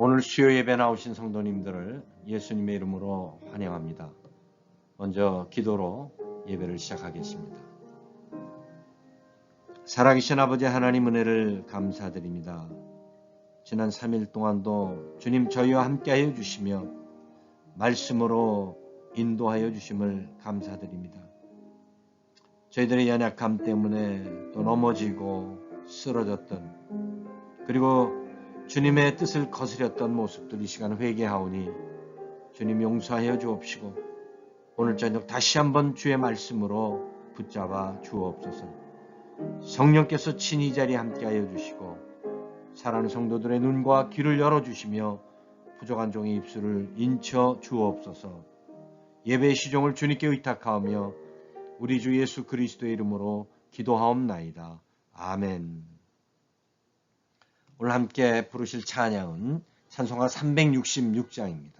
오늘 수요 예배 나오신 성도님들을 예수님의 이름으로 환영합니다. 먼저 기도로 예배를 시작하겠습니다. 살아계신 아버지 하나님 은혜를 감사드립니다. 지난 3일 동안도 주님 저희와 함께하여 주시며 말씀으로 인도하여 주심을 감사드립니다. 저희들의 연약함 때문에 또 넘어지고 쓰러졌던 그리고 주님의 뜻을 거스렸던 모습들 이 시간 회개하오니 주님 용서하여 주옵시고 오늘 저녁 다시 한번 주의 말씀으로 붙잡아 주옵소서. 성령께서 친히 이 자리에 함께하여 주시고 사랑하는 성도들의 눈과 귀를 열어주시며 부족한 종의 입술을 인쳐 주옵소서. 예배의 시종을 주님께 의탁하오며 우리 주 예수 그리스도의 이름으로 기도하옵나이다. 아멘. 오늘 함께 부르실 찬양은 찬송가 366장입니다.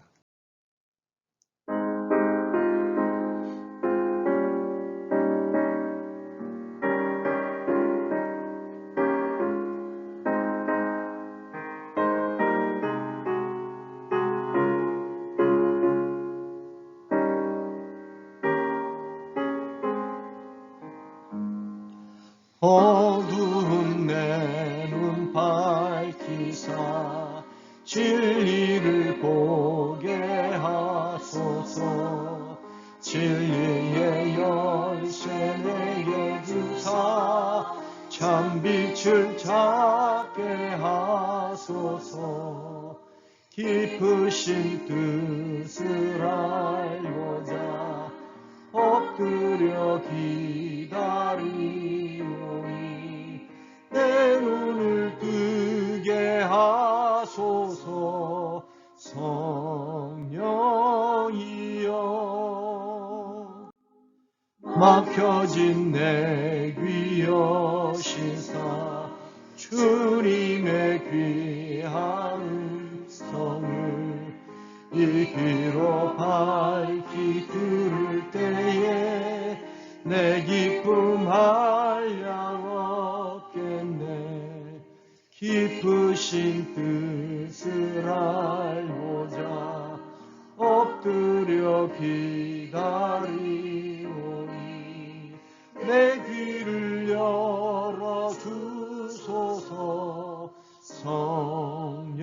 어두운 내 눈 밝히사 진리를 보게 하소서. 진리의 열쇠 내게 주사 참 빛을 찾게 하소서. 깊으신 뜻을 알고자 엎드려 기다리오니 내 눈을 뜨게 하소서. 성령이여 막혀진 내 귀 여시사 주님의 귀한 음성을 이 귀로 밝히 들을 때에 내 기쁨 한량 없겠네. 깊으신 뜻을 알고자 엎드려 기다리오니 내 귀를 열어 주소서. 성령이여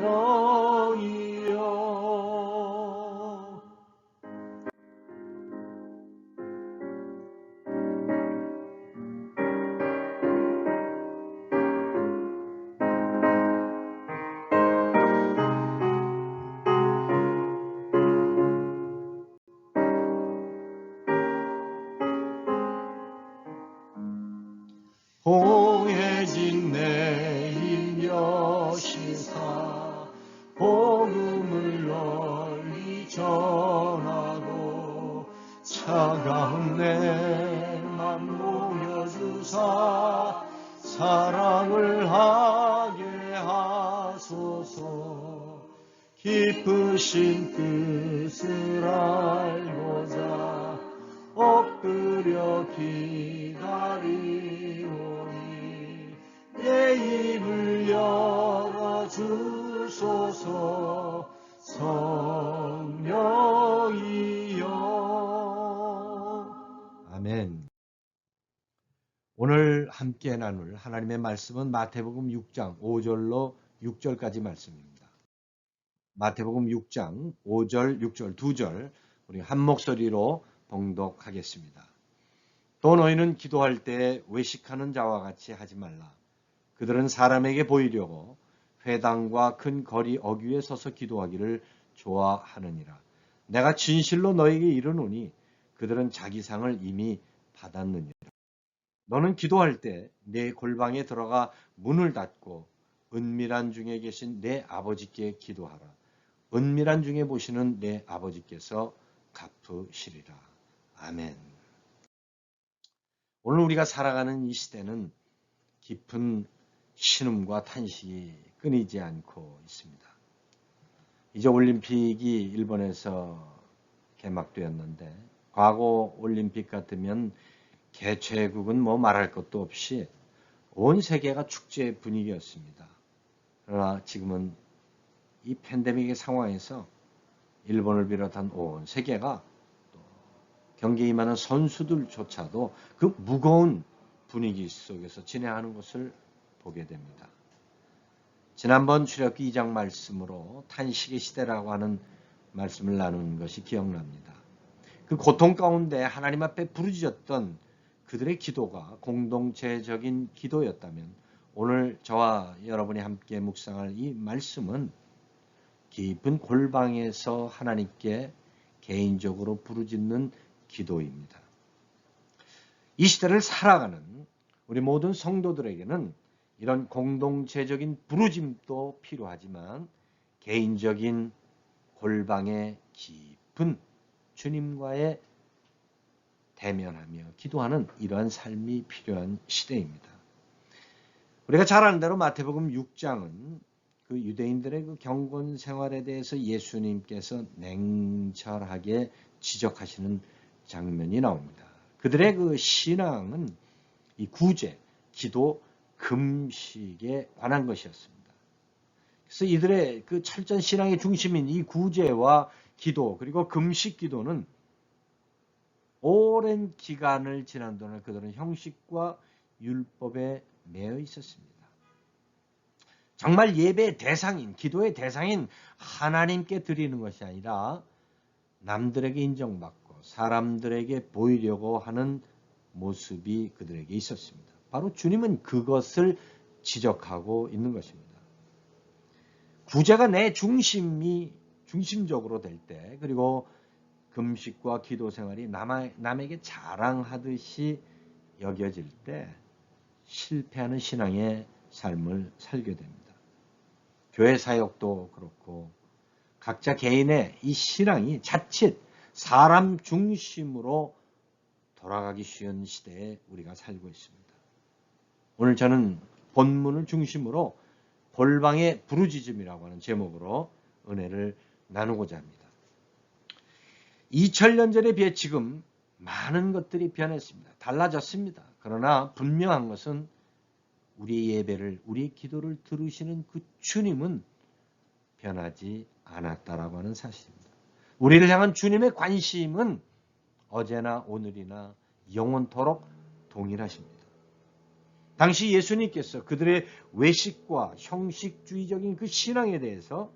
봉해진 내 힘 여시사 복음을 널리 전하고 차가운 내 맘 녹여주사 사랑을 하게 하소서. 깊으신 뜻을 알고자 엎드려 기다리오니 내 입을 열어 주소서. 성령이여 아멘. 오늘 함께 나눌 하나님의 말씀은 마태복음 6장 5절로 6절까지 말씀입니다. 마태복음 6장 5절, 6절, 2절 우리 한 목소리로 봉독하겠습니다. 또 너희는 기도할 때 외식하는 자와 같이 하지 말라. 그들은 사람에게 보이려고 회당과 큰 거리 어귀에 서서 기도하기를 좋아하느니라. 내가 진실로 너에게 이르노니 그들은 자기 상을 이미 받았느니라. 너는 기도할 때 내 골방에 들어가 문을 닫고 은밀한 중에 계신 내 아버지께 기도하라. 은밀한 중에 보시는 내 아버지께서 갚으시리라. 아멘. 오늘 우리가 살아가는 이 시대는 깊은 신음과 탄식이 끊이지 않고 있습니다. 이제 올림픽이 일본에서 개막되었는데 과거 올림픽 같으면 개최국은 뭐 말할 것도 없이 온 세계가 축제 분위기였습니다. 그러나 지금은 이 팬데믹의 상황에서 일본을 비롯한 온 세계가 또 경기에 임하는 선수들조차도 그 무거운 분위기 속에서 진행하는 것을 보게 됩니다. 지난번 출애굽기 2장 말씀으로 탄식의 시대라고 하는 말씀을 나눈 것이 기억납니다. 그 고통 가운데 하나님 앞에 부르짖었던 그들의 기도가 공동체적인 기도였다면 오늘 저와 여러분이 함께 묵상할 이 말씀은 깊은 골방에서 하나님께 개인적으로 부르짖는 기도입니다. 이 시대를 살아가는 우리 모든 성도들에게는 이런 공동체적인 부르짖도 필요하지만 개인적인 골방의 깊은 주님과의 대면하며 기도하는 이러한 삶이 필요한 시대입니다. 우리가 잘 아는 대로 마태복음 6장은 그 유대인들의 그 경건 생활에 대해서 예수님께서 냉철하게 지적하시는 장면이 나옵니다. 그들의 그 신앙은 이 구제, 기도, 금식에 관한 것이었습니다. 그래서 이들의 그 철저한 신앙의 중심인 이 구제와 기도 그리고 금식 기도는 오랜 기간을 지난 동안 그들은 형식과 율법에 매여 있었습니다. 정말 예배의 대상인, 기도의 대상인 하나님께 드리는 것이 아니라 남들에게 인정받고 사람들에게 보이려고 하는 모습이 그들에게 있었습니다. 바로 주님은 그것을 지적하고 있는 것입니다. 구제가 내 중심적으로 될 때, 그리고 금식과 기도 생활이 남에게 자랑하듯이 여겨질 때 실패하는 신앙의 삶을 살게 됩니다. 교회 사역도 그렇고 각자 개인의 이 신앙이 자칫 사람 중심으로 돌아가기 쉬운 시대에 우리가 살고 있습니다. 오늘 저는 본문을 중심으로 골방의 부르짖음이라고 하는 제목으로 은혜를 나누고자 합니다. 2000년 전에 비해 지금 많은 것들이 변했습니다. 달라졌습니다. 그러나 분명한 것은 우리의 예배를, 우리의 기도를 들으시는 그 주님은 변하지 않았다라고 하는 사실입니다. 우리를 향한 주님의 관심은 어제나 오늘이나 영원토록 동일하십니다. 당시 예수님께서 그들의 외식과 형식주의적인 그 신앙에 대해서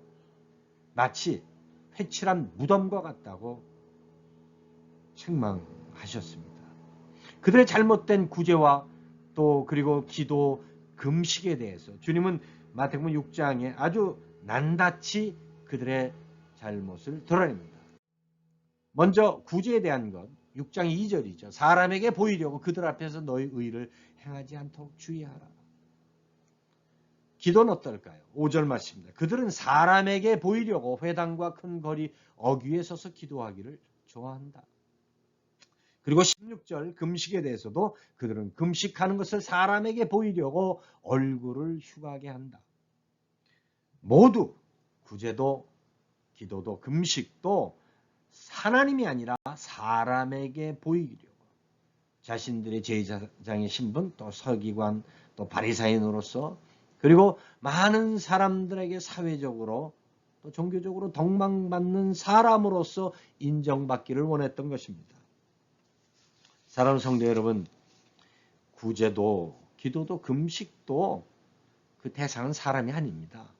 마치 회칠한 무덤과 같다고 책망하셨습니다. 그들의 잘못된 구제와 또 그리고 기도, 금식에 대해서 주님은 마태복음 6장에 아주 난다치 그들의 잘못을 드러냅니다. 먼저 구제에 대한 것, 6장 2절이죠. 사람에게 보이려고 그들 앞에서 너희 의를 행하지 않도록 주의하라. 기도는 어떨까요? 5절 말씀입니다. 그들은 사람에게 보이려고 회당과 큰 거리 어귀에 서서 기도하기를 좋아한다. 그리고 16절 금식에 대해서도 그들은 금식하는 것을 사람에게 보이려고 얼굴을 흉하게 한다. 모두 구제도 기도도 금식도 하나님이 아니라 사람에게 보이려고 자신들의 제사장의 신분 또 서기관 또 바리사인으로서 그리고 많은 사람들에게 사회적으로 또 종교적으로 덕망받는 사람으로서 인정받기를 원했던 것입니다. 사랑하는 성도 여러분, 구제도 기도도 금식도 그 대상은 사람이 아닙니다.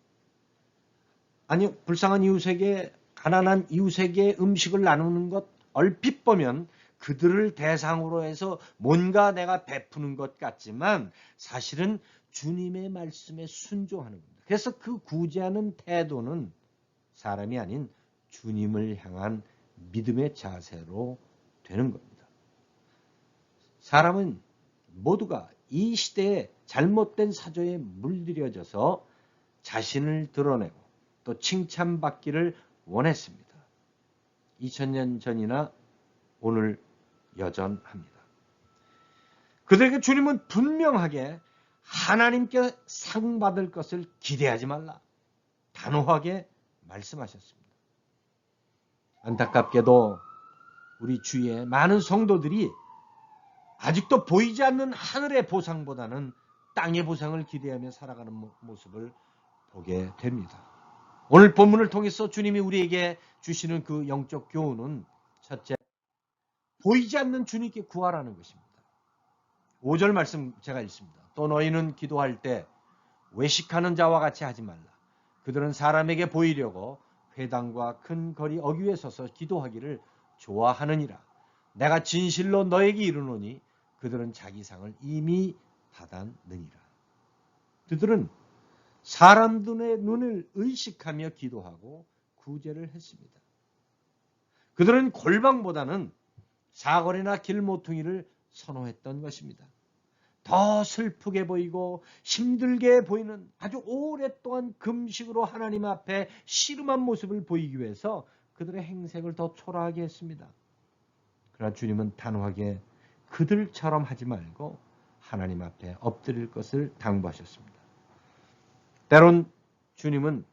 아니, 불쌍한 이웃에게 가난한 이웃에게 음식을 나누는 것 얼핏 보면 그들을 대상으로 해서 뭔가 내가 베푸는 것 같지만 사실은 주님의 말씀에 순종하는 겁니다. 그래서 그 구제하는 태도는 사람이 아닌 주님을 향한 믿음의 자세로 되는 겁니다. 사람은 모두가 이 시대에 잘못된 사조에 물들여져서 자신을 드러내고 또 칭찬받기를 원했습니다. 2000년 전이나 오늘 여전합니다. 그들에게 주님은 분명하게 하나님께 상 받을 것을 기대하지 말라. 단호하게 말씀하셨습니다. 안타깝게도 우리 주위에 많은 성도들이 아직도 보이지 않는 하늘의 보상보다는 땅의 보상을 기대하며 살아가는 모습을 보게 됩니다. 오늘 본문을 통해서 주님이 우리에게 주시는 그 영적 교훈은 첫째, 보이지 않는 주님께 구하라는 것입니다. 5절 말씀 제가 읽습니다. 또 너희는 기도할 때 외식하는 자와 같이 하지 말라. 그들은 사람에게 보이려고 회당과 큰 거리 어귀에 서서 기도하기를 좋아하느니라. 내가 진실로 너에게 이르노니 그들은 자기 상을 이미 받았느니라. 그들은 사람들의 눈을 의식하며 기도하고 구제를 했습니다. 그들은 골방보다는 사거리나 길모퉁이를 선호했던 것입니다. 더 슬프게 보이고 힘들게 보이는 아주 오랫동안 금식으로 하나님 앞에 씨름한 모습을 보이기 위해서 그들의 행색을 더 초라하게 했습니다. 그러나 주님은 단호하게 그들처럼 하지 말고 하나님 앞에 엎드릴 것을 당부하셨습니다. 때론 주님은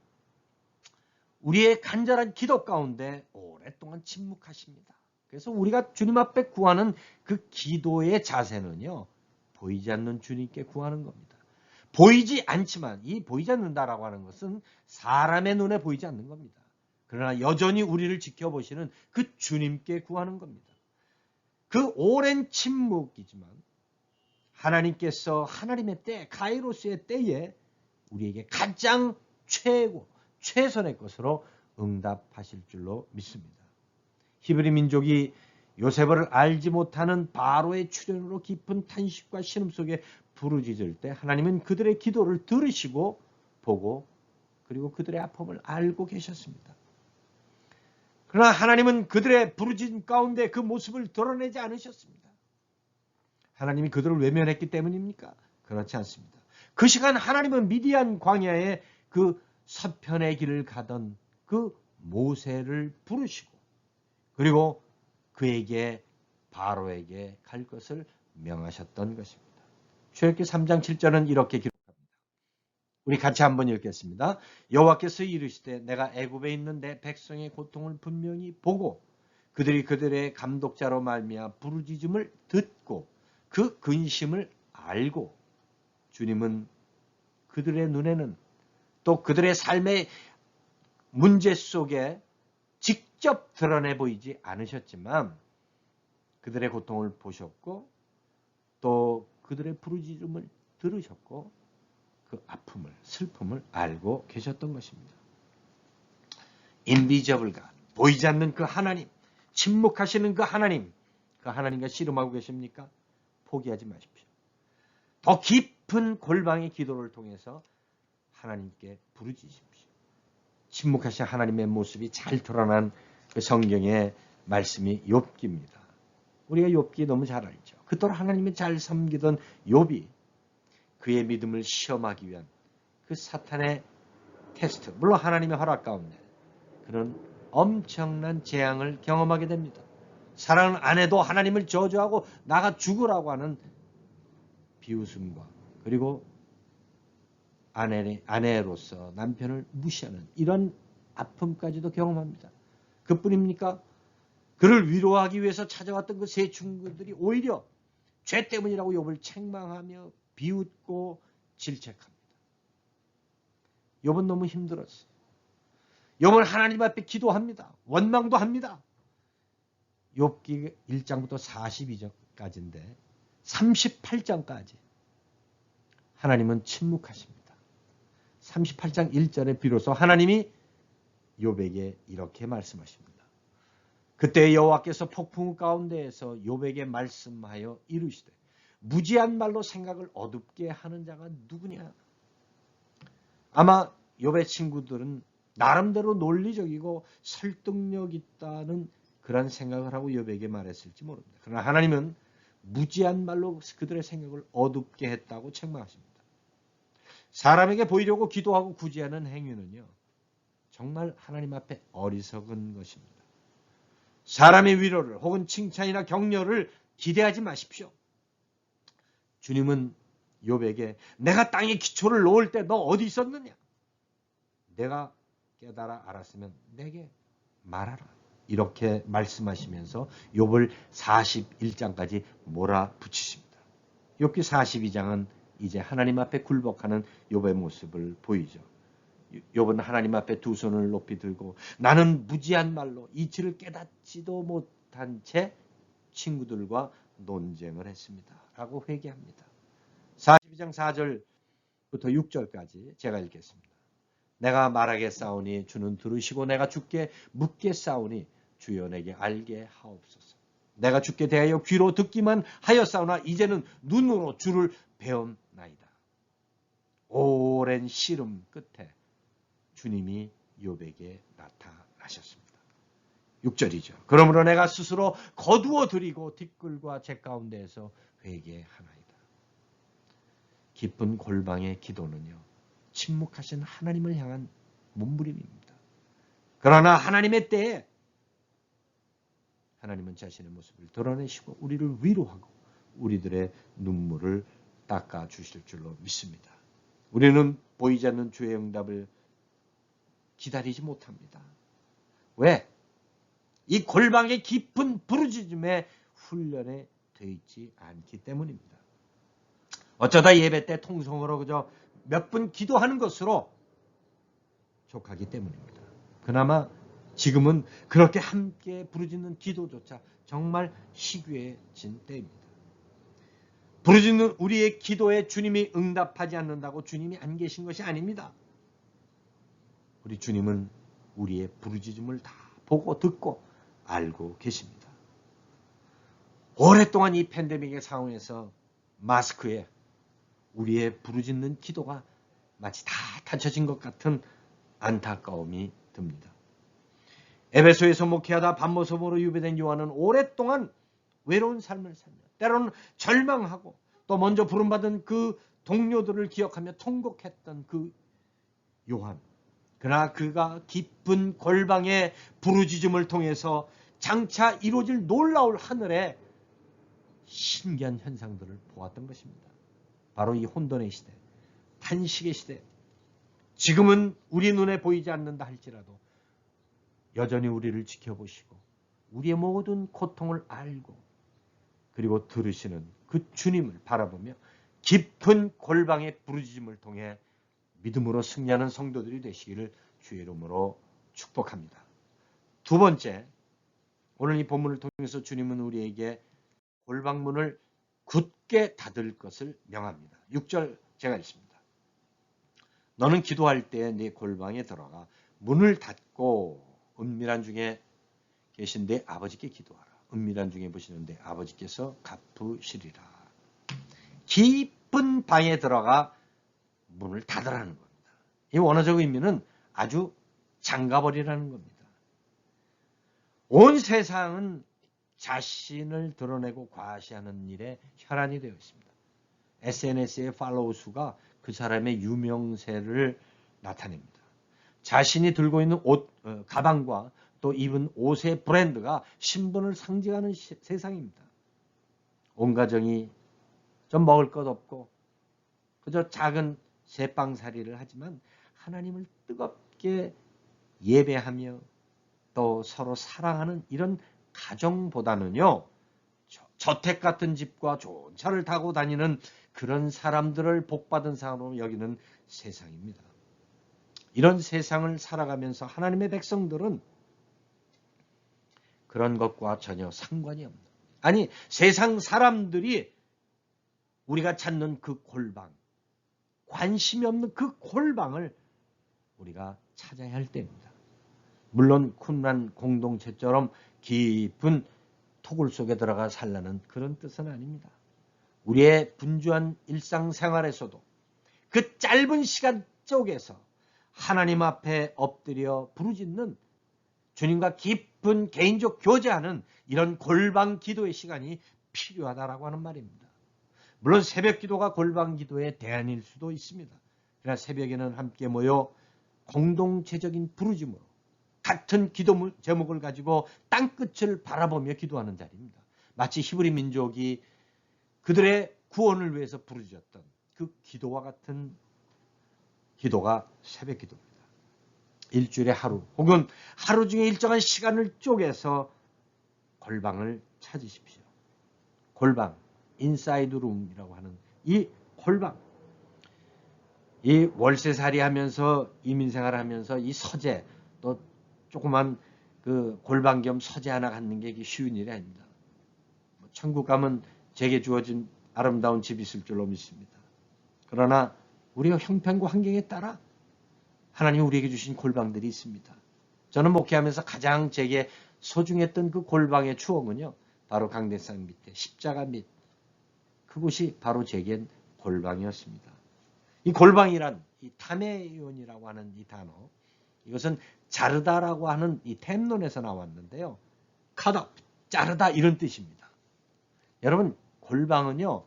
우리의 간절한 기도 가운데 오랫동안 침묵하십니다. 그래서 우리가 주님 앞에 구하는 그 기도의 자세는요, 보이지 않는 주님께 구하는 겁니다. 보이지 않지만 이 보이지 않는다라고 하는 것은 사람의 눈에 보이지 않는 겁니다. 그러나 여전히 우리를 지켜보시는 그 주님께 구하는 겁니다. 그 오랜 침묵이지만 하나님께서 하나님의 때, 카이로스의 때에 우리에게 가장 최선의 것으로 응답하실 줄로 믿습니다. 히브리 민족이 요셉을 알지 못하는 바로의 출현으로 깊은 탄식과 신음 속에 부르짖을 때 하나님은 그들의 기도를 들으시고 보고 그리고 그들의 아픔을 알고 계셨습니다. 그러나 하나님은 그들의 부르짖음 가운데 그 모습을 드러내지 않으셨습니다. 하나님이 그들을 외면했기 때문입니까? 그렇지 않습니다. 그 시간 하나님은 미디안 광야에 그 서편의 길을 가던 그 모세를 부르시고 그리고 그에게 바로에게 갈 것을 명하셨던 것입니다. 출애굽기 3장 7절은 이렇게 기록합니다. 우리 같이 한번 읽겠습니다. 여호와께서 이르시되 내가 애굽에 있는 내 백성의 고통을 분명히 보고 그들이 그들의 감독자로 말미암아 부르짖음을 듣고 그 근심을 알고 주님은 그들의 눈에는 또 그들의 삶의 문제 속에 직접 드러내 보이지 않으셨지만 그들의 고통을 보셨고 또 그들의 부르짖음을 들으셨고 그 아픔을 슬픔을 알고 계셨던 것입니다. 인비저블 갓, 보이지 않는 그 하나님, 침묵하시는 그 하나님과 씨름하고 계십니까? 포기하지 마십시오. 더 깊은 골방의 기도를 통해서 하나님께 부르짖으십시오. 침묵하신 하나님의 모습이 잘 드러난 그 성경의 말씀이 욥기입니다. 우리가 욥기 너무 잘 알죠. 그토록 하나님을 잘 섬기던 욥이 그의 믿음을 시험하기 위한 그 사탄의 테스트, 물론 하나님의 허락 가운데 그런 엄청난 재앙을 경험하게 됩니다. 사랑하는 아내도 하나님을 저주하고 나가 죽으라고 하는 비웃음과 그리고 아내로서 남편을 무시하는 이런 아픔까지도 경험합니다. 그뿐입니까? 그를 위로하기 위해서 찾아왔던 그 세 친구들이 오히려 죄 때문이라고 욥을 책망하며 비웃고 질책합니다. 욥은 너무 힘들었어요. 욥은 하나님 앞에 기도합니다. 원망도 합니다. 욥기 1장부터 42장까지인데 38장까지 하나님은 침묵하십니다. 38장 1절에 비로소 하나님이 욥에게 이렇게 말씀하십니다. 그때 여호와께서 폭풍 가운데에서 욥에게 말씀하여 이르시되 무지한 말로 생각을 어둡게 하는 자가 누구냐? 아마 욥의 친구들은 나름대로 논리적이고 설득력 있다는 그런 생각을 하고 욥에게 말했을지 모릅니다. 그러나 하나님은 무지한 말로 그들의 생각을 어둡게 했다고 책망하십니다. 사람에게 보이려고 기도하고 구제하는 행위는요, 정말 하나님 앞에 어리석은 것입니다. 사람의 위로를 혹은 칭찬이나 격려를 기대하지 마십시오. 주님은 욥에게 내가 땅에 기초를 놓을 때 너 어디 있었느냐? 내가 깨달아 알았으면 내게 말하라. 이렇게 말씀하시면서 욥을 41장까지 몰아붙이십니다. 욥기 42장은 이제 하나님 앞에 굴복하는 욥의 모습을 보이죠. 욥은 하나님 앞에 두 손을 높이 들고 나는 무지한 말로 이치를 깨닫지도 못한 채 친구들과 논쟁을 했습니다. 라고 회개합니다. 42장 4절부터 6절까지 제가 읽겠습니다. 내가 말하겠사오니 주는 들으시고 내가 주께 묻겠사오니 주여 내게 알게 하옵소서. 내가 주께 대하여 귀로 듣기만 하였사오나 이제는 눈으로 주를 배움나이다. 오랜 씨름 끝에 주님이 욥에게 나타나셨습니다. 6절이죠. 그러므로 내가 스스로 거두어 드리고 뒷글과 제 가운데에서 회개하나이다. 깊은 골방의 기도는요, 침묵하신 하나님을 향한 몸부림입니다. 그러나 하나님의 때에 하나님은 자신의 모습을 드러내시고 우리를 위로하고 우리들의 눈물을 닦아 주실 줄로 믿습니다. 우리는 보이지 않는 주의 응답을 기다리지 못합니다. 왜? 이 골방의 깊은 부르짖음에 훈련에 되어 있지 않기 때문입니다. 어쩌다 예배 때 통성으로 그저 몇 분 기도하는 것으로 족하기 때문입니다. 그나마 지금은 그렇게 함께 부르짖는 기도조차 정말 희귀해진 때입니다. 부르짖는 우리의 기도에 주님이 응답하지 않는다고 주님이 안 계신 것이 아닙니다. 우리 주님은 우리의 부르짖음을 다 보고 듣고 알고 계십니다. 오랫동안 이 팬데믹의 상황에서 마스크에 우리의 부르짖는 기도가 마치 다 닫혀진 것 같은 안타까움이 듭니다. 에베소에서 목회하다 밤모섬으로 유배된 요한은 오랫동안 외로운 삶을 살며 때로는 절망하고 또 먼저 부름받은 그 동료들을 기억하며 통곡했던 그 요한. 그러나 그가 깊은 골방의 부르짖음을 통해서 장차 이루어질 놀라울 하늘의 신기한 현상들을 보았던 것입니다. 바로 이 혼돈의 시대, 탄식의 시대. 지금은 우리 눈에 보이지 않는다 할지라도 여전히 우리를 지켜보시고 우리의 모든 고통을 알고 그리고 들으시는 그 주님을 바라보며 깊은 골방의 부르짖음을 통해 믿음으로 승리하는 성도들이 되시기를 주의 이름으로 축복합니다. 두 번째, 오늘 이 본문을 통해서 주님은 우리에게 골방문을 굳게 닫을 것을 명합니다. 6절 제가 읽습니다. 너는 기도할 때 네 골방에 들어가 문을 닫고 은밀한 중에 계신 내 아버지께 기도하라. 은밀한 중에 보시는 내 아버지께서 갚으시리라. 깊은 방에 들어가 문을 닫으라는 겁니다. 이 원어적 의미는 아주 잠가버리라는 겁니다. 온 세상은 자신을 드러내고 과시하는 일에 혈안이 되어 있습니다. SNS의 팔로우 수가 그 사람의 유명세를 나타냅니다. 자신이 들고 있는 옷, 가방과 또 입은 옷의 브랜드가 신분을 상징하는 세상입니다. 온 가정이 좀 먹을 것 없고 그저 작은 새빵살이를 하지만 하나님을 뜨겁게 예배하며 또 서로 사랑하는 이런 가정보다는요, 저택 같은 집과 좋은 차를 타고 다니는 그런 사람들을 복받은 사람으로 여기는 세상입니다. 이런 세상을 살아가면서 하나님의 백성들은 그런 것과 전혀 상관이 없는, 아니 세상 사람들이 우리가 찾는 그 골방, 관심이 없는 그 골방을 우리가 찾아야 할 때입니다. 물론 쿰란 공동체처럼 깊은 토굴 속에 들어가 살라는 그런 뜻은 아닙니다. 우리의 분주한 일상생활에서도 그 짧은 시간 속에서 하나님 앞에 엎드려 부르짖는 주님과 깊은 개인적 교제하는 이런 골방 기도의 시간이 필요하다라고 하는 말입니다. 물론 새벽 기도가 골방 기도의 대안일 수도 있습니다. 그러나 새벽에는 함께 모여 공동체적인 부르짖음으로 같은 기도 제목을 가지고 땅끝을 바라보며 기도하는 자리입니다. 마치 히브리 민족이 그들의 구원을 위해서 부르짖었던 그 기도와 같은 기도가 새벽 기도입니다. 일주일에 하루 혹은 하루 중에 일정한 시간을 쪼개서 골방을 찾으십시오. 골방, 인사이드 룸이라고 하는 이 골방. 이 월세살이 하면서 이민생활을 하면서 이 서재 또 조그만 그 골방 겸 서재 하나 갖는 게 쉬운 일이 아닙니다. 천국 가면 제게 주어진 아름다운 집이 있을 줄로 믿습니다. 그러나 우리가 형편과 환경에 따라 하나님 우리에게 주신 골방들이 있습니다. 저는 목회하면서 가장 제게 소중했던 그 골방의 추억은요. 바로 강대상 밑에 십자가 밑 그곳이 바로 제겐 골방이었습니다. 이 골방이란 이 타메온이라고 하는 이 단어 이것은 자르다라고 하는 이 템론에서 나왔는데요. 카다, 자르다 이런 뜻입니다. 여러분 골방은요.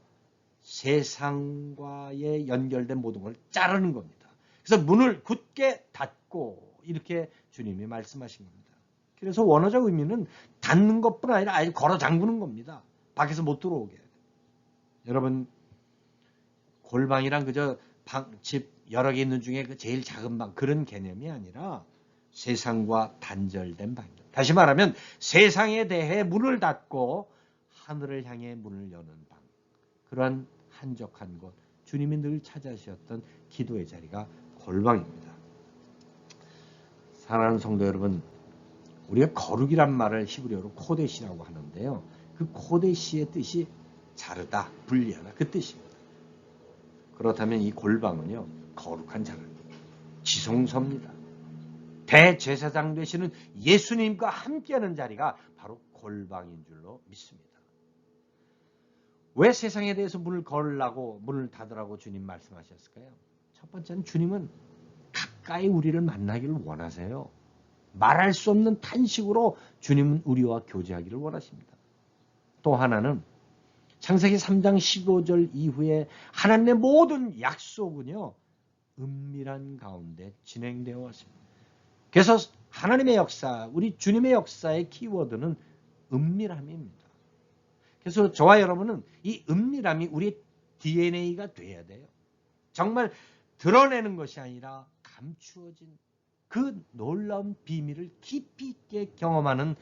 세상과의 연결된 모든 걸 자르는 겁니다. 그래서 문을 굳게 닫고 이렇게 주님이 말씀하신 겁니다. 그래서 원어적 의미는 닫는 것뿐 아니라 아예 걸어 잠그는 겁니다. 밖에서 못 들어오게. 여러분 골방이란 그저 집 여러 개 있는 중에 그 제일 작은 방 그런 개념이 아니라 세상과 단절된 방입니다. 다시 말하면 세상에 대해 문을 닫고 하늘을 향해 문을 여는 방. 그러한 한적한 곳, 주님이 늘 찾아주셨던 기도의 자리가 골방입니다. 사랑하는 성도 여러분, 우리가 거룩이란 말을 히브리어로 코데시라고 하는데요. 그 코데시의 뜻이 자르다, 분리하다 그 뜻입니다. 그렇다면 이 골방은요. 거룩한 자리, 지성소입니다. 대제사장 되시는 예수님과 함께하는 자리가 바로 골방인 줄로 믿습니다. 왜 세상에 대해서 문을 걸으라고 문을 닫으라고 주님 말씀하셨을까요? 첫 번째는 주님은 가까이 우리를 만나기를 원하세요. 말할 수 없는 탄식으로 주님은 우리와 교제하기를 원하십니다. 또 하나는 창세기 3장 15절 이후에 하나님의 모든 약속은요. 은밀한 가운데 진행되어 왔습니다. 그래서 하나님의 역사, 우리 주님의 역사의 키워드는 은밀함입니다. 그래서 저와 여러분은 이 은밀함이 우리의 DNA가 돼야 돼요. 정말 드러내는 것이 아니라 감추어진 그 놀라운 비밀을 깊이 있게 경험하는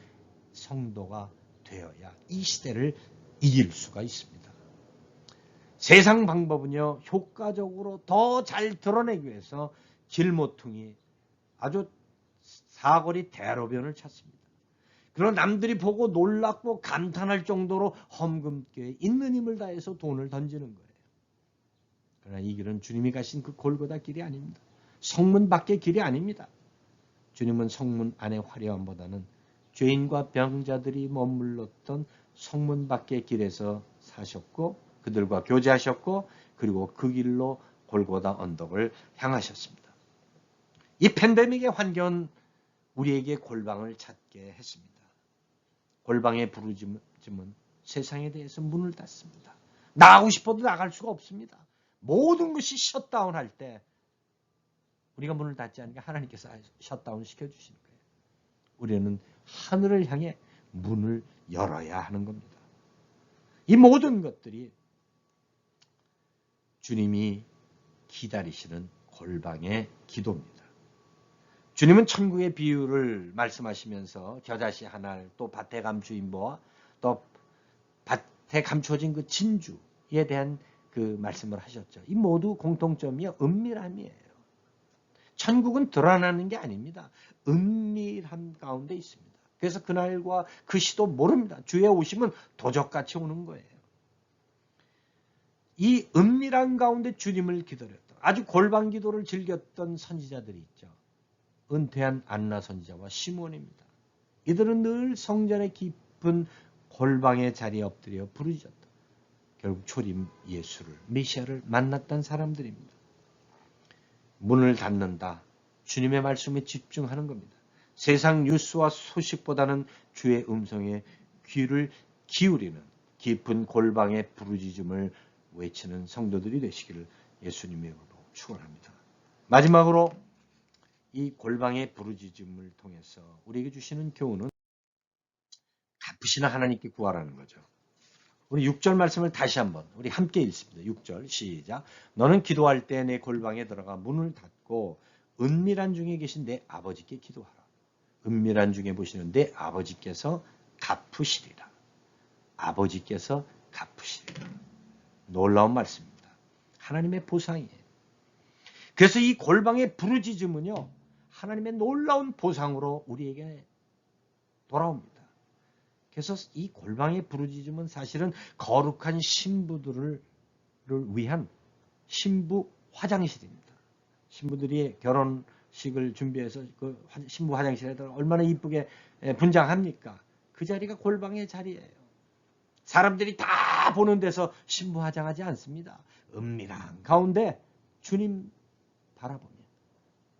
성도가 되어야 이 시대를 이길 수가 있습니다. 세상 방법은요. 효과적으로 더 잘 드러내기 위해서 길모퉁이 아주 사거리 대로변을 찾습니다. 그런 남들이 보고 놀랍고 감탄할 정도로 험금교에 있는 힘을 다해서 돈을 던지는 거예요. 그러나 이 길은 주님이 가신 그 골고다 길이 아닙니다. 성문 밖의 길이 아닙니다. 주님은 성문 안의 화려함보다는 죄인과 병자들이 머물렀던 성문 밖의 길에서 사셨고 그들과 교제하셨고 그리고 그 길로 골고다 언덕을 향하셨습니다. 이 팬데믹의 환경은 우리에게 골방을 찾게 했습니다. 골방의 부르짖음은 세상에 대해서 문을 닫습니다. 나가고 싶어도 나갈 수가 없습니다. 모든 것이 셧다운할 때 우리가 문을 닫지 않으니까 하나님께서 셧다운 시켜주시는 거예요. 우리는 하늘을 향해 문을 열어야 하는 겁니다. 이 모든 것들이 주님이 기다리시는 골방의 기도입니다. 주님은 천국의 비유를 말씀하시면서 겨자씨 한 알, 또 밭에 감추인 보와 또 밭에 감춰진 그 진주에 대한 그 말씀을 하셨죠. 이 모두 공통점이 은밀함이에요. 천국은 드러나는 게 아닙니다. 은밀함 가운데 있습니다. 그래서 그날과 그 시도 모릅니다. 주의 오심은 도적같이 오는 거예요. 이 은밀한 가운데 주님을 기다렸던 아주 골방 기도를 즐겼던 선지자들이 있죠. 은퇴한 안나 선지자와 시몬입니다. 이들은 늘 성전의 깊은 골방의 자리에 엎드려 부르짖었다. 결국 초림 예수를 메시아를 만났던 사람들입니다. 문을 닫는다. 주님의 말씀에 집중하는 겁니다. 세상 뉴스와 소식보다는 주의 음성에 귀를 기울이는 깊은 골방의 부르짖음을 외치는 성도들이 되시기를 예수님의 이름으로 축원합니다. 마지막으로 이 골방의 부르짖음을 통해서 우리에게 주시는 교훈은 갚으시는 하나님께 구하라는 거죠. 우리 6절 말씀을 다시 한번 우리 함께 읽습니다. 6절 시작. 너는 기도할 때 내 골방에 들어가 문을 닫고 은밀한 중에 계신 내 아버지께 기도하라. 은밀한 중에 보시는 내 아버지께서 갚으시리라. 아버지께서 갚으시리라. 놀라운 말씀입니다. 하나님의 보상이에요. 그래서 이 골방의 부르짖음은요, 하나님의 놀라운 보상으로 우리에게 돌아옵니다. 그래서 이 골방의 부르짖음은 사실은 거룩한 신부들을 위한 신부 화장실입니다. 신부들이 결혼식을 준비해서 그 신부 화장실에다 얼마나 이쁘게 분장합니까? 그 자리가 골방의 자리예요. 사람들이 다 보는 데서 신부 화장하지 않습니다. 은밀한 가운데 주님 바라보며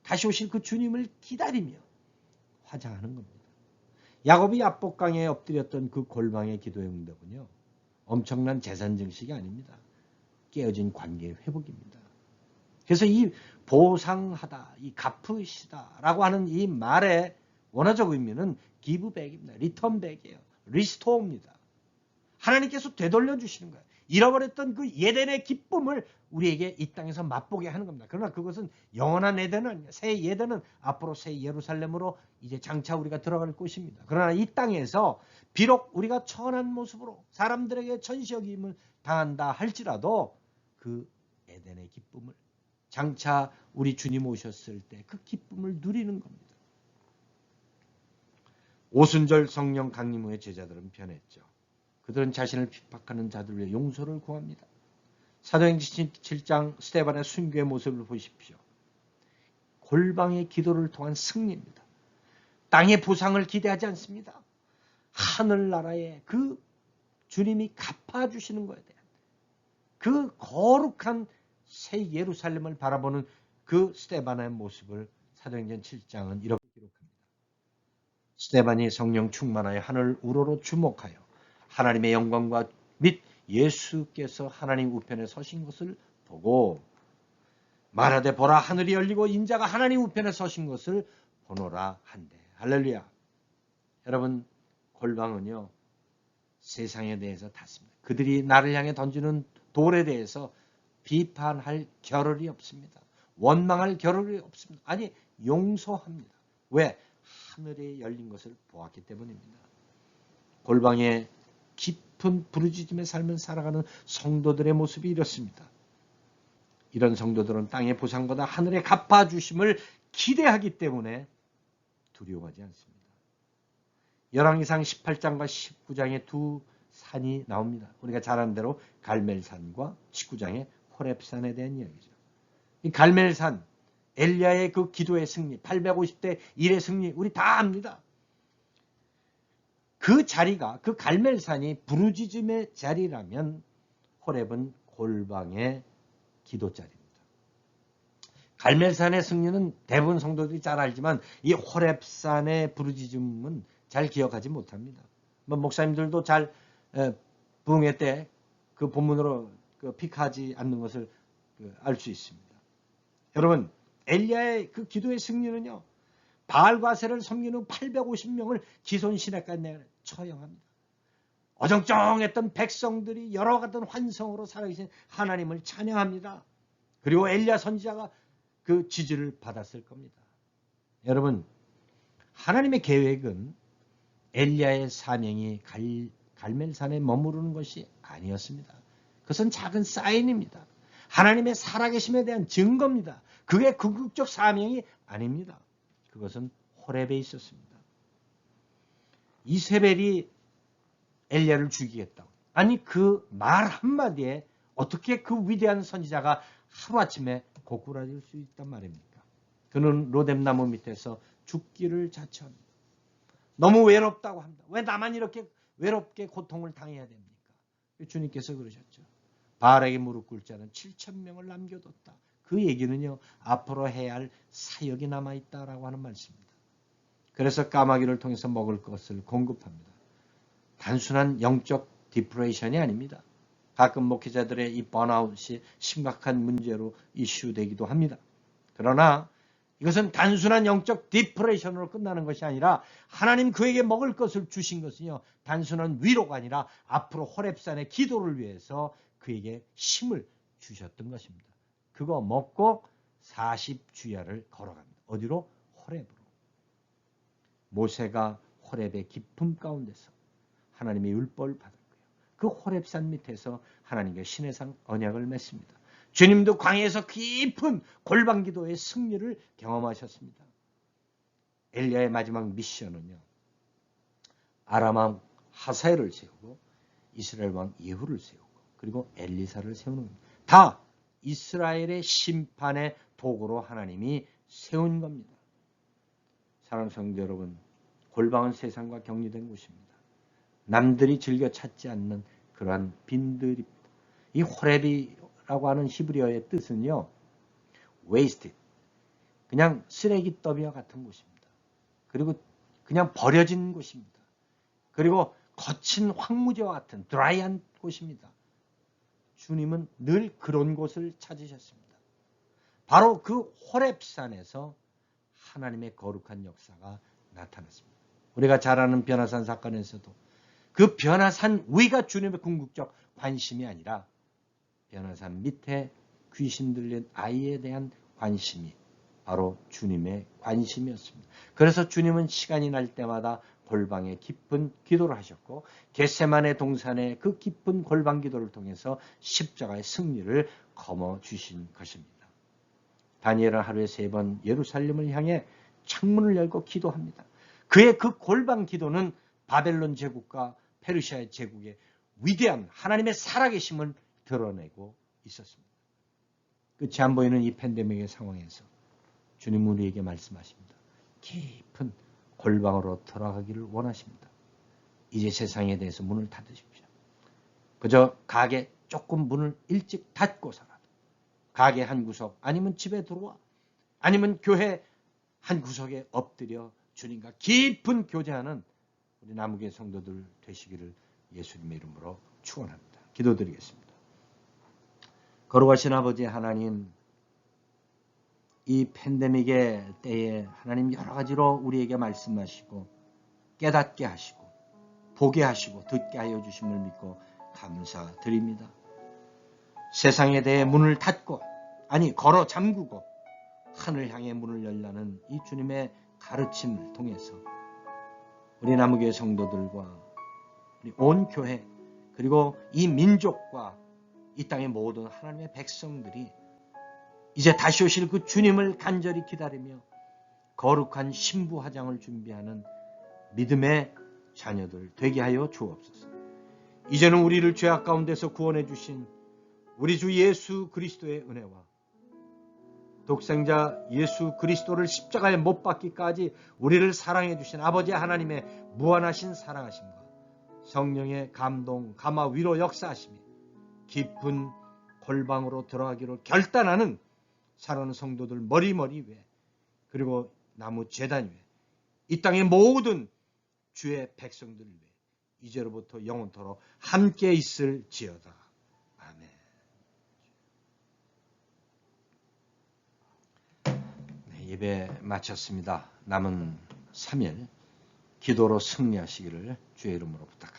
다시 오실 그 주님을 기다리며 화장하는 겁니다. 야곱이 압복강에 엎드렸던 그 골방의 기도의 응답은요, 엄청난 재산 증식이 아닙니다. 깨어진 관계의 회복입니다. 그래서 이 보상하다, 이 갚으시다라고 하는 이 말의 원어적 의미는 기브백입니다. 리턴백이에요. 리스토어입니다. 하나님께서 되돌려 주시는 거예요. 잃어버렸던 그 예덴의 기쁨을 우리에게 이 땅에서 맛보게 하는 겁니다. 그러나 그것은 영원한 에덴은 아닙니다. 새 예덴은 앞으로 새 예루살렘으로 이제 장차 우리가 들어갈 곳입니다. 그러나 이 땅에서 비록 우리가 천한 모습으로 사람들에게 천시여김을 당한다 할지라도 그 에덴의 기쁨을 장차 우리 주님 오셨을 때 그 기쁨을 누리는 겁니다. 오순절 성령 강림 후에 제자들은 변했죠. 그들은 자신을 핍박하는 자들 위해 용서를 구합니다. 사도행전 7장 스데반의 순교의 모습을 보십시오. 골방의 기도를 통한 승리입니다. 땅의 보상을 기대하지 않습니다. 하늘나라에 그 주님이 갚아주시는 것에 대한 그 거룩한 새 예루살렘을 바라보는 그 스데반의 모습을 사도행전 7장은 이렇게 기록합니다. 스데반이 성령 충만하여 하늘 우러러 주목하여 하나님의 영광과 및 예수께서 하나님 우편에 서신 것을 보고 말하되 보라 하늘이 열리고 인자가 하나님 우편에 서신 것을 보노라 한대. 할렐루야. 여러분, 골방은요, 세상에 대해서 닿습니다. 그들이 나를 향해 던지는 돌에 대해서 비판할 겨를이 없습니다. 원망할 겨를이 없습니다. 아니, 용서합니다. 왜? 하늘이 열린 것을 보았기 때문입니다. 골방의 깊은 부르짖음의 삶을 살아가는 성도들의 모습이 이렇습니다. 이런 성도들은 땅의 보상보다 하늘의 갚아주심을 기대하기 때문에 두려워하지 않습니다. 열왕기상 18장과 19장에 두 산이 나옵니다. 우리가 잘 아는 대로 갈멜산과 19장의 호렙산에 대한 이야기죠. 이 갈멜산, 엘리야의 그 기도의 승리, 850대 1의 승리, 우리 다 압니다. 그 자리가, 그 갈멜산이 부르짖음의 자리라면 호렙은 골방의 기도 자리입니다. 갈멜산의 승리는 대부분 성도들이 잘 알지만 이 호렙산의 부르짖음은 잘 기억하지 못합니다. 목사님들도 잘 부흥회 때 그 본문으로 픽하지 않는 것을 알 수 있습니다. 여러분, 엘리야의 그 기도의 승리는요, 바알과세를 섬기는 후 850명을 기손 시내까지 내가 처형합니다. 어정쩡했던 백성들이 여러 같은 환성으로 살아계신 하나님을 찬양합니다. 그리고 엘리야 선지자가 그 지지를 받았을 겁니다. 여러분, 하나님의 계획은 엘리야의 사명이 갈멜산에 머무르는 것이 아니었습니다. 그것은 작은 사인입니다. 하나님의 살아계심에 대한 증거입니다. 그게 궁극적 사명이 아닙니다. 그것은 호렙에 있었습니다. 이세벨이 엘리야를 죽이겠다. 아니, 그 말 한마디에 어떻게 그 위대한 선지자가 하루아침에 고꾸라질 수 있단 말입니까? 그는 로뎀나무 밑에서 죽기를 자처합니다. 너무 외롭다고 합니다. 왜 나만 이렇게 외롭게 고통을 당해야 됩니까? 주님께서 그러셨죠. 바알에게 무릎 꿇을 자는 7,000명을 남겨뒀다. 그 얘기는요, 앞으로 해야 할 사역이 남아있다라고 하는 말씀입니다. 그래서 까마귀를 통해서 먹을 것을 공급합니다. 단순한 영적 디프레이션이 아닙니다. 가끔 목회자들의 이 번아웃이 심각한 문제로 이슈되기도 합니다. 그러나 이것은 단순한 영적 디프레이션으로 끝나는 것이 아니라 하나님 그에게 먹을 것을 주신 것은요, 단순한 위로가 아니라 앞으로 호렙산의 기도를 위해서 그에게 힘을 주셨던 것입니다. 그거 먹고 40주야를 걸어갑니다. 어디로? 호렙으로. 모세가 호렙의 깊음 가운데서 하나님의 율법을 받은 거예요. 그 호렙산 밑에서 하나님과 신의 상 언약을 맺습니다. 주님도 광야에서 깊은 골방기도의 승리를 경험하셨습니다. 엘리야의 마지막 미션은요, 아람 왕 하사엘을 세우고 이스라엘 왕 예후를 세우고 그리고 엘리사를 세우는 겁니다. 다 이스라엘의 심판의 도구로 하나님이 세운 겁니다. 사랑하는 성도 여러분, 골방은 세상과 격리된 곳입니다. 남들이 즐겨 찾지 않는 그러한 빈들입니다. 이 호렙이라고 하는 히브리어의 뜻은요, wasted, 그냥 쓰레기 더미와 같은 곳입니다. 그리고 그냥 버려진 곳입니다. 그리고 거친 황무지와 같은 드라이한 곳입니다. 주님은 늘 그런 곳을 찾으셨습니다. 바로 그 호렙산에서 하나님의 거룩한 역사가 나타났습니다. 우리가 잘 아는 변화산 사건에서도 그 변화산 위가 주님의 궁극적 관심이 아니라 변화산 밑에 귀신 들린 아이에 대한 관심이 바로 주님의 관심이었습니다. 그래서 주님은 시간이 날 때마다 골방에 깊은 기도를 하셨고 겟세마네 동산의 그 깊은 골방 기도를 통해서 십자가의 승리를 거머쥐신 것입니다. 다니엘은 하루에 3번 예루살렘을 향해 창문을 열고 기도합니다. 그의 그 골방 기도는 바벨론 제국과 페르시아의 제국의 위대한 하나님의 살아계심을 드러내고 있었습니다. 끝이 안 보이는 이 팬데믹의 상황에서 주님 우리에게 말씀하십니다. 깊은 골방으로 돌아가기를 원하십니다. 이제 세상에 대해서 문을 닫으십시오. 그저 가게 조금 문을 일찍 닫고서라도 가게 한 구석 아니면 집에 들어와 아니면 교회 한 구석에 엎드려 주님과 깊은 교제하는 우리 남우교회 성도들 되시기를 예수님의 이름으로 축원합니다. 기도드리겠습니다. 거룩하신 아버지 하나님, 이 팬데믹의 때에 하나님 여러 가지로 우리에게 말씀하시고 깨닫게 하시고 보게 하시고 듣게 하여 주심을 믿고 감사드립니다. 세상에 대해 문을 닫고 아니 걸어 잠그고 하늘 향해 문을 열라는 이 주님의 가르침을 통해서 우리 남우교회 성도들과 우리 온 교회 그리고 이 민족과 이 땅의 모든 하나님의 백성들이 이제 다시 오실 그 주님을 간절히 기다리며 거룩한 신부 화장을 준비하는 믿음의 자녀들 되게 하여 주옵소서. 이제는 우리를 죄악 가운데서 구원해 주신 우리 주 예수 그리스도의 은혜와 독생자 예수 그리스도를 십자가에 못 박기까지 우리를 사랑해 주신 아버지 하나님의 무한하신 사랑하심과 성령의 감동, 감화, 위로 역사하심이 깊은 골방으로 들어가기로 결단하는 사랑하는 성도들 머리머리 위에 그리고 나무 제단 위에 이 땅의 모든 주의 백성들 위에 이제로부터 영원토록 함께 있을지어다. 아멘. 네, 예배 마쳤습니다. 남은 3일 기도로 승리하시기를 주의 이름으로 부탁드립니다.